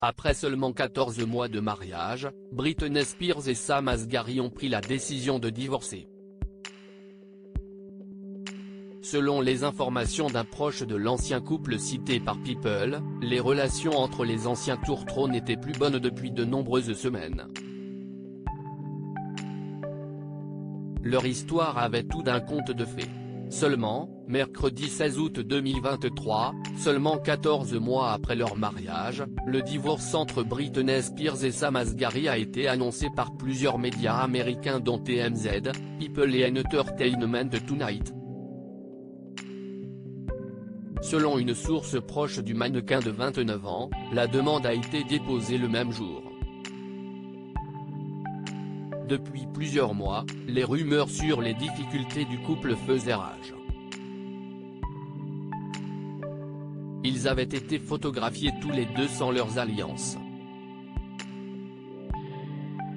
Après seulement 14 mois de mariage, Britney Spears et Sam Asghari ont pris la décision de divorcer. Selon les informations d'un proche de l'ancien couple cité par People, les relations entre les anciens tourtereaux n'étaient plus bonnes depuis de nombreuses semaines. Leur histoire avait tout d'un conte de fées. Seulement, mercredi 16 août 2023, seulement 14 mois après leur mariage, le divorce entre Britney Spears et Sam Asghari a été annoncé par plusieurs médias américains dont TMZ, People et Entertainment Tonight. Selon une source proche du mannequin de 29 ans, la demande a été déposée le même jour. Depuis plusieurs mois, les rumeurs sur les difficultés du couple faisaient rage. Ils avaient été photographiés tous les deux sans leurs alliances.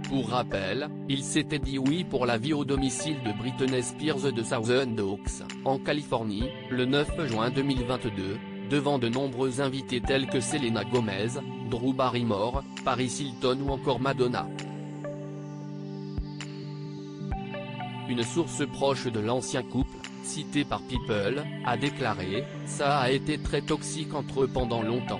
Pour rappel, ils s'étaient dit oui pour la vie au domicile de Britney Spears de Thousand Oaks, en Californie, le 9 juin 2022, devant de nombreux invités tels que Selena Gomez, Drew Barrymore, Paris Hilton ou encore Madonna. Une source proche de l'ancien couple, citée par People, a déclaré « Ça a été très toxique entre eux pendant longtemps.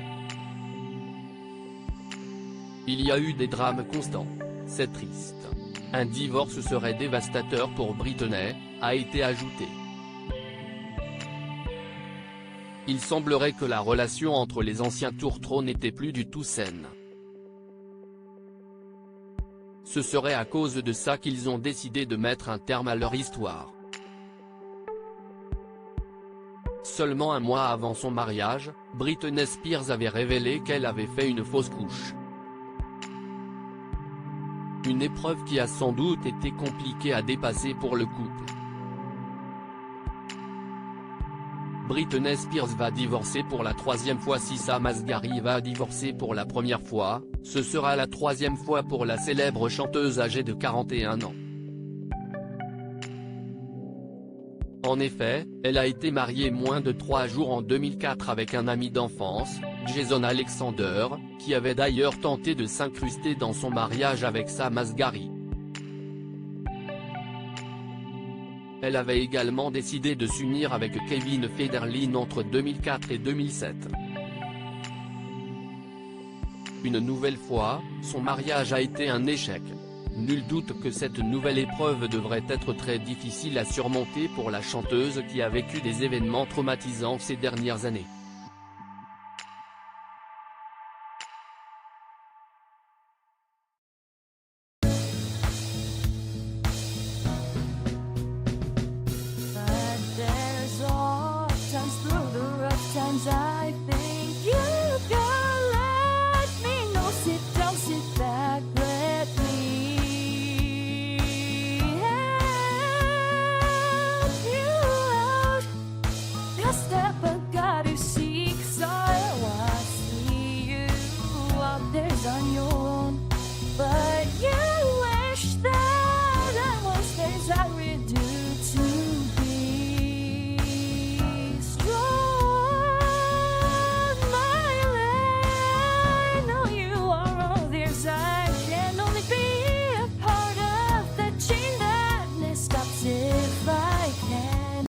Il y a eu des drames constants. C'est triste. Un divorce serait dévastateur pour Britney », a été ajouté. Il semblerait que la relation entre les anciens tourtereaux n'était plus du tout saine. Ce serait à cause de ça qu'ils ont décidé de mettre un terme à leur histoire. Seulement un mois avant son mariage, Britney Spears avait révélé qu'elle avait fait une fausse couche. Une épreuve qui a sans doute été compliquée à dépasser pour le couple. Britney Spears va divorcer pour la troisième fois. Si Sam Asghari va divorcer pour la première fois, ce sera la troisième fois pour la célèbre chanteuse âgée de 41 ans. En effet, elle a été mariée moins de 3 jours en 2004 avec un ami d'enfance, Jason Alexander, qui avait d'ailleurs tenté de s'incruster dans son mariage avec Sam Asghari. Elle avait également décidé de s'unir avec Kevin Federline entre 2004 et 2007. Une nouvelle fois, son mariage a été un échec. Nul doute que cette nouvelle épreuve devrait être très difficile à surmonter pour la chanteuse qui a vécu des événements traumatisants ces dernières années.